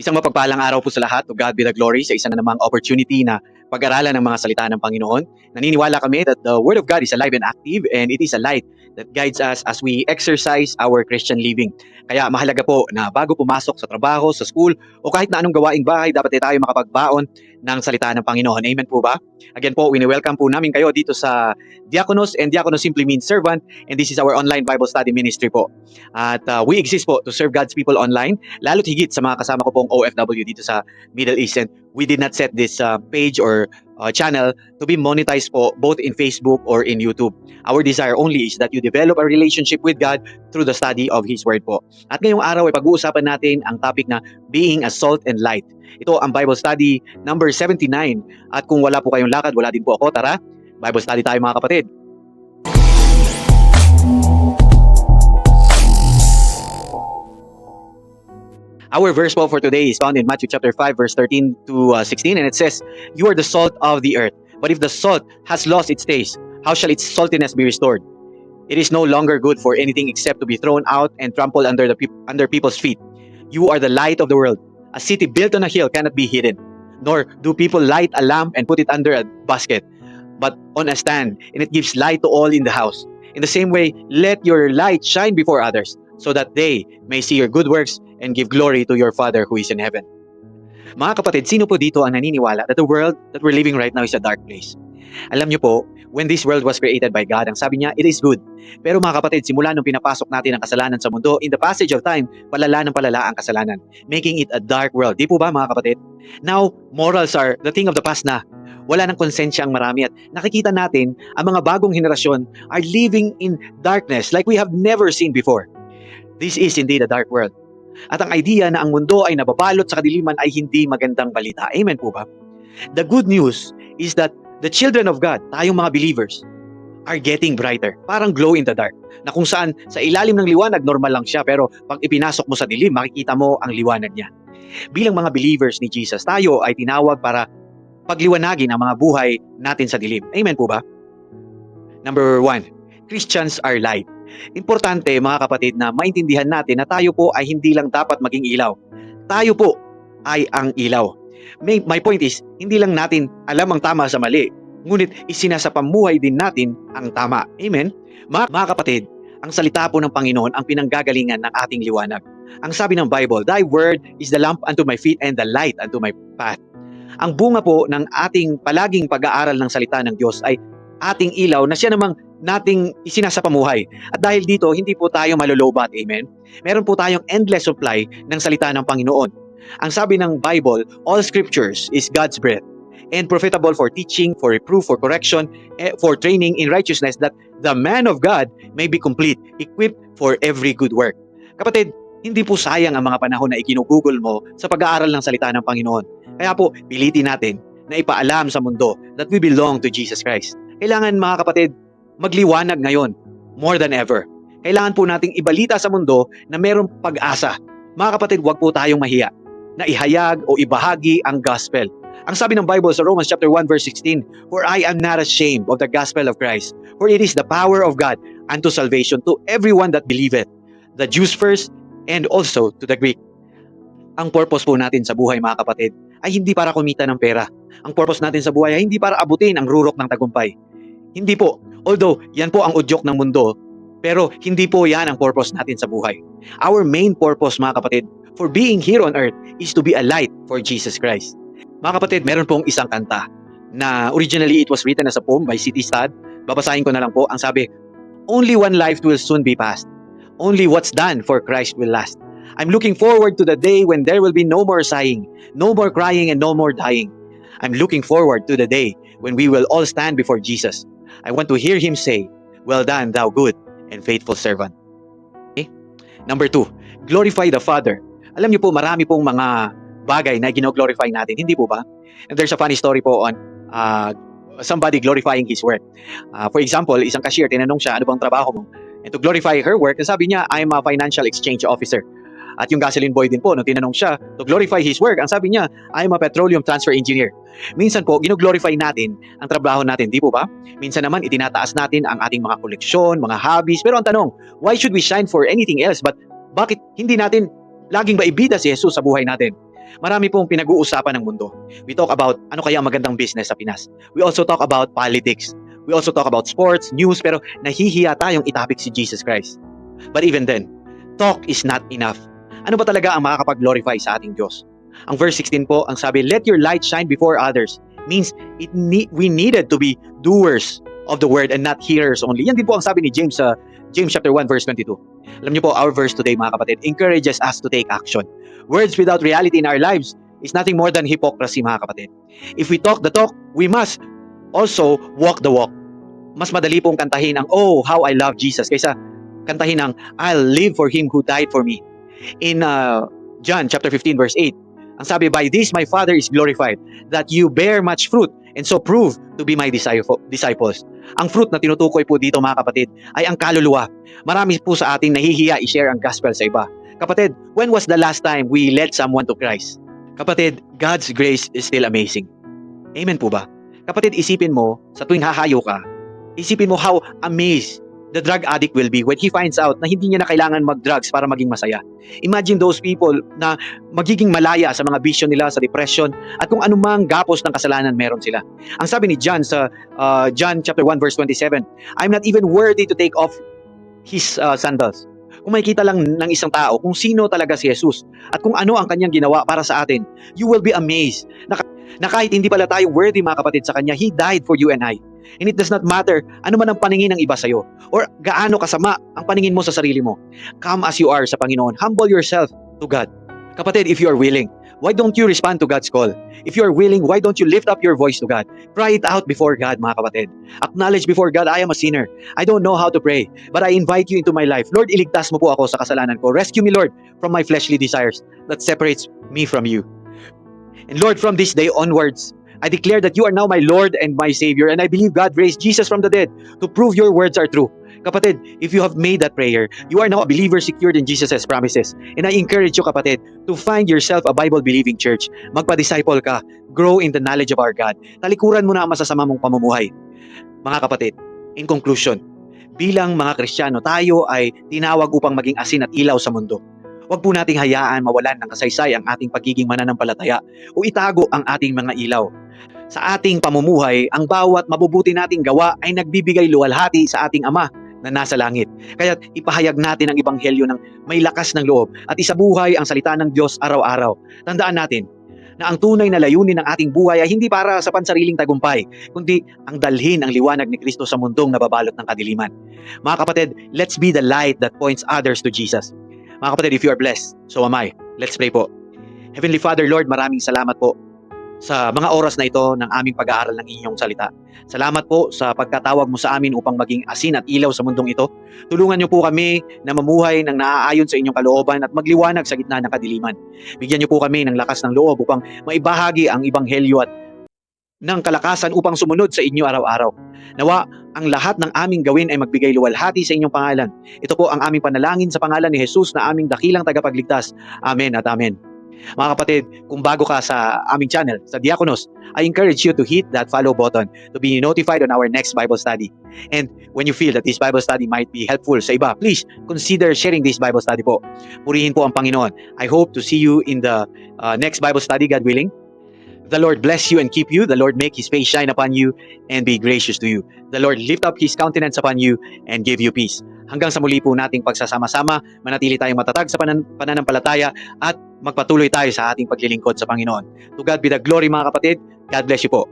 Isang mapagpalang araw po sa lahat. To God be the glory sa isa na namang opportunity na pag-aralan ng mga salita ng Panginoon. Naniniwala kami that the Word of God is alive and active and it is a light that guides us as we exercise our Christian living. Kaya mahalaga po na bago pumasok sa trabaho, sa school, o kahit na anong gawaing bahay, dapat tayo makapagbaon ng salita ng Panginoon. Amen po ba? Again po, wini-welcome po namin kayo dito sa Diakonos, and Diakonos simply means servant, and this is our online Bible study ministry po. At we exist po to serve God's people online, lalo't higit sa mga kasama ko pong OFW dito sa Middle East. And we did not set this page or channel to be monetized po both in Facebook or in YouTube. Our desire only is that you develop a relationship with God through the study of His Word po. At ngayong araw ay pag-uusapan natin ang topic na being a salt and light. Ito ang Bible study number 79. At kung wala po kayong lakad, wala din po ako. Tara, Bible study tayo mga kapatid. Our verse for today is found in Matthew chapter 5 verse 13 to 16, and it says, "You are the salt of the earth, but if the salt has lost its taste, how shall its saltiness be restored? It is no longer good for anything except to be thrown out and trampled under people's feet. You are the light of the world. A city built on a hill cannot be hidden, nor do people light a lamp and put it under a basket, but on a stand, and it gives light to all in the house. In the same way, let your light shine before others, so that they may see your good works and give glory to your Father who is in heaven." Mga kapatid, sino po dito ang naniniwala that the world that we're living right now is a dark place? Alam niyo po, when this world was created by God, ang sabi niya, it is good. Pero mga kapatid, simula nung pinapasok natin ang kasalanan sa mundo, in the passage of time, palala ng palala ang kasalanan, making it a dark world. Di po ba mga kapatid? Now, morals are the thing of the past na. Wala ng konsensya ang marami at nakikita natin ang mga bagong henerasyon are living in darkness like we have never seen before. This is indeed a dark world. At ang idea na ang mundo ay nababalot sa kadiliman ay hindi magandang balita. Amen po ba? The good news is that the children of God, tayong mga believers, are getting brighter. Parang glow in the dark. Na kung saan sa ilalim ng liwanag, normal lang siya. Pero pag ipinasok mo sa dilim, makikita mo ang liwanag niya. Bilang mga believers ni Jesus, tayo ay tinawag para pagliwanagin ang mga buhay natin sa dilim. Amen po ba? Number 1, Christians are light. Importante mga kapatid na maintindihan natin na tayo po ay hindi lang dapat maging ilaw. Tayo po ay ang ilaw. My point is, hindi lang natin alam ang tama sa mali, ngunit isinasapamuhay din natin ang tama. Amen? Mga kapatid, ang salita po ng Panginoon ang pinanggagalingan ng ating liwanag. Ang sabi ng Bible, "Thy word is the lamp unto my feet and the light unto my path." Ang bunga po ng ating palaging pag-aaral ng salita ng Diyos ay ating ilaw na siya namang nating isinasapamuhay. At dahil dito, hindi po tayo malulobat. Amen? Meron po tayong endless supply ng salita ng Panginoon. Ang sabi ng Bible, all scriptures is God's breath and profitable for teaching, for reproof, for correction, for training in righteousness, that the man of God may be complete, equipped for every good work. Kapatid, hindi po sayang ang mga panahon na iginugugol mo sa pag-aaral ng salita ng Panginoon. Kaya po, pilitin natin na ipaalam sa mundo that we belong to Jesus Christ. Kailangan mga kapatid, magliwanag ngayon, more than ever. Kailangan po nating ibalita sa mundo na mayroong pag-asa. Mga kapatid, huwag po tayong mahiya na ihayag o ibahagi ang gospel. Ang sabi ng Bible sa Romans chapter 1 verse 16, "For I am not ashamed of the gospel of Christ, for it is the power of God unto salvation to everyone that believeth, the Jews first and also to the Greek." Ang purpose po natin sa buhay mga kapatid ay hindi para kumita ng pera. Ang purpose natin sa buhay ay hindi para abutin ang rurok ng tagumpay. Hindi po. Although, yan po ang udyok ng mundo, pero hindi po yan ang purpose natin sa buhay. Our main purpose, mga kapatid, for being here on earth is to be a light for Jesus Christ. Mga kapatid, meron pong isang kanta na originally it was written as a poem by C.T. Studd. Babasahin ko na lang po. Ang sabi, "Only one life will soon be passed. Only what's done for Christ will last. I'm looking forward to the day when there will be no more sighing, no more crying, and no more dying. I'm looking forward to the day when we will all stand before Jesus. I want to hear Him say, 'Well done, thou good and faithful servant.'" Okay? Number 2, glorify the Father. Alam niyo po, marami pong mga bagay na gino-glorify natin, hindi po ba? And there's a funny story po on somebody glorifying his work. For example, isang cashier, tinanong siya, "Ano bang trabaho mo?" And to glorify her work, sabi niya, "I'm a financial exchange officer." At yung gasoline boy din po, nung tinanong siya, to glorify his work, ang sabi niya, "I'm a petroleum transfer engineer." Minsan po, gino-glorify natin ang trabaho natin, di po ba? Minsan naman, itinataas natin ang ating mga koleksyon, mga hobbies. Pero ang tanong, why should we shine for anything else? But bakit hindi natin laging maibida si Jesus sa buhay natin? Marami pong pinag-uusapan ng mundo. We talk about ano kaya ang magandang business sa Pinas. We also talk about politics. We also talk about sports, news, pero nahihiya tayong itapik si Jesus Christ. But even then, talk is not enough. Ano ba talaga ang makakapag-glorify sa ating Diyos? Ang verse 16 po, ang sabi, let your light shine before others, means we needed to be doers of the word and not hearers only. Yan din po ang sabi ni James sa James chapter 1 verse 22. Alam niyo po, our verse today mga kapatid encourages us to take action. Words without reality in our lives is nothing more than hypocrisy mga kapatid. If we talk the talk, we must also walk the walk. Mas madali pong kantahin ang oh how I love Jesus kaysa kantahin ang I'll live for Him who died for me. In John chapter 15 verse 8, ang sabi, by this my Father is glorified, that you bear much fruit and so prove to be my disciples. Ang fruit na tinutukoy po dito mga kapatid ay ang kaluluwa. Marami po sa ating nahihiya i-share ang gospel sa iba. Kapatid, when was the last time we led someone to Christ? Kapatid, God's grace is still amazing. Amen po ba? Kapatid, isipin mo, sa tuwing hahayo ka, isipin mo how amazed the drug addict will be when he finds out na hindi niya na kailangan mag-drugs para maging masaya. Imagine those people na magiging malaya sa mga bisyo nila, sa depression, at kung anumang gapos ng kasalanan meron sila. Ang sabi ni John sa John chapter 1 verse 27, I'm not even worthy to take off his sandals. Kung makikita lang ng isang tao kung sino talaga si Jesus at kung ano ang kanyang ginawa para sa atin, you will be amazed na kahit hindi pala tayo worthy mga kapatid sa kanya, He died for you and I. And it does not matter ano man ang paningin ng iba sa'yo or gaano kasama ang paningin mo sa sarili mo. Come as you are sa Panginoon. Humble yourself to God. Kapatid, if you are willing, why don't you respond to God's call? If you are willing, why don't you lift up your voice to God? Cry it out before God, mga kapatid. Acknowledge before God, I am a sinner. I don't know how to pray, but I invite you into my life. Lord, iligtas mo po ako sa kasalanan ko. Rescue me, Lord, from my fleshly desires that separates me from you. And Lord, from this day onwards, I declare that you are now my Lord and my Savior, and I believe God raised Jesus from the dead to prove your words are true. Kapatid, if you have made that prayer, you are now a believer secured in Jesus' promises. And I encourage you, kapatid, to find yourself a Bible-believing church. Magpa-disciple ka. Grow in the knowledge of our God. Talikuran mo na ang masasama mong pamumuhay. Mga kapatid, in conclusion, bilang mga Kristiyano, tayo ay tinawag upang maging asin at ilaw sa mundo. Huwag po nating hayaan mawalan ng kasaysay ang ating pagiging mananampalataya o itago ang ating mga ilaw. Sa ating pamumuhay, ang bawat mabubuti nating gawa ay nagbibigay luwalhati sa ating Ama na nasa langit. Kaya ipahayag natin ang ebanghelyo ng may lakas ng loob at isabuhay ang salita ng Diyos araw-araw. Tandaan natin na ang tunay na layunin ng ating buhay ay hindi para sa pansariling tagumpay, kundi ang dalhin ang liwanag ni Kristo sa mundong nababalot ng kadiliman. Mga kapatid, let's be the light that points others to Jesus. Mga kapatid, if you are blessed, so am I. Let's pray po. Heavenly Father, Lord, maraming salamat po sa mga oras na ito ng aming pag-aaral ng inyong salita. Salamat po sa pagkatawag mo sa amin upang maging asin at ilaw sa mundong ito. Tulungan niyo po kami na mamuhay ng naaayon sa inyong kalooban at magliwanag sa gitna ng kadiliman. Bigyan niyo po kami ng lakas ng loob upang maibahagi ang ebanghelyo at ng kalakasan upang sumunod sa inyo araw-araw. Nawa, ang lahat ng aming gawin ay magbigay luwalhati sa inyong pangalan. Ito po ang aming panalangin sa pangalan ni Jesus na aming dakilang tagapagligtas. Amen at amen. Mga kapatid, kung bago ka sa aming channel, sa Diakonos, I encourage you to hit that follow button to be notified on our next Bible study. And when you feel that this Bible study might be helpful sa iba, please consider sharing this Bible study po. Purihin po ang Panginoon. I hope to see you in the next Bible study, God willing. The Lord bless you and keep you. The Lord make His face shine upon you and be gracious to you. The Lord lift up His countenance upon you and give you peace. Hanggang sa muli po nating pagsasama-sama, manatili tayong matatag sa pananampalataya at magpatuloy tayo sa ating paglilingkod sa Panginoon. To God be the glory mga kapatid. God bless you po.